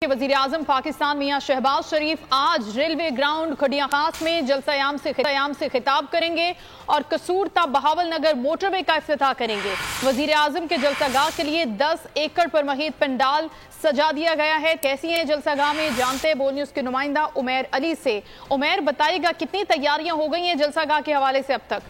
वज़ीर आज़म पाकिस्तान मियां शहबाज शरीफ आज railway ground खड़िया खास में जलसायाम से खिताब करेंगे और कसूर ता बहावल नगर मोटरवे का इफ्तिताह करेंगे। वज़ीर आज़म के जलसागाह के लिए 10 एकड़ पर महीद पंडाल सजा दिया गया है। कैसी है जलसागाह में, जानते हैं बोल न्यूज़ के नुमाइंदा उमैर अली से। उमैर, बताइएगा कितनी तैयारियां हो गई हैं जलसागाह के हवाले से अब तक?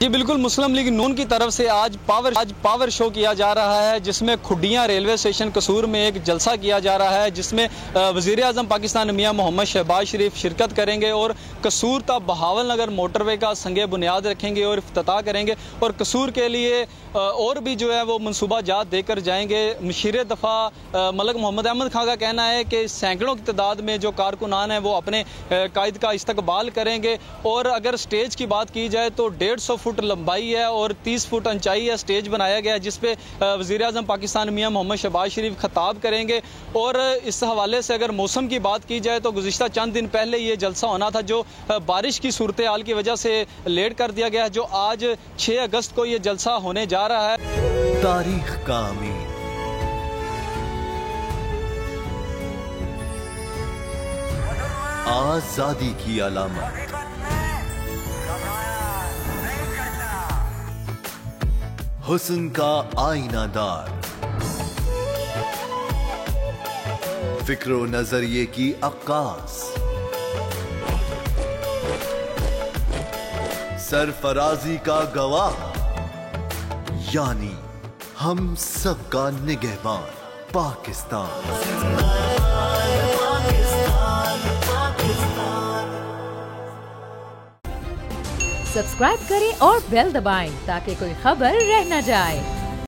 जी बिल्कुल, मुस्लिम लीग नून की तरफ से आज पावर शो किया जा रहा है, जिसमें खुडियाँ रेलवे स्टेशन कसूर में एक जलसा किया जा रहा है, जिसमें वज़ीर आज़म पाकिस्तान मियां मोहम्मद शहबाज शरीफ शिरकत करेंगे और कसूर ता बहावल नगर मोटरवे का संगे बुनियाद रखेंगे और इफ्तिताह करेंगे। और कसूर के लिए और भी जो है वो मनसूबा जात देकर जाएंगे। मशीर दफ़ा मलक मोहम्मद अहमद खां का कहना है कि सैकड़ों की तादाद में जो कारकुनान हैं वो अपने कायद का इस्तकबाल करेंगे। और अगर स्टेज की बात की जाए तो 150 फुट लंबाई है और 30 फुट ऊंचाई है। स्टेज बनाया गया है जिसपे वज़ीर आज़म पाकिस्तान मियां मोहम्मद शहबाज शरीफ खिताब करेंगे। और इस हवाले से अगर मौसम की बात की जाए तो गुज़िश्ता चंद दिन पहले ये जलसा होना था, जो बारिश की सूरत हाल की वजह से लेट कर दिया गया है, जो आज 6 अगस्त को ये जलसा होने जा रहा है। तारीख का अमीर, आजादी की अलामत, हुस्न का आईनादार, फिक्रो नजरिए की अक्कास, सरफराजी का गवाह, यानी हम सबका निगहबान पाकिस्तान। सब्सक्राइब करें और बेल दबाएं ताकि कोई खबर रह न जाए।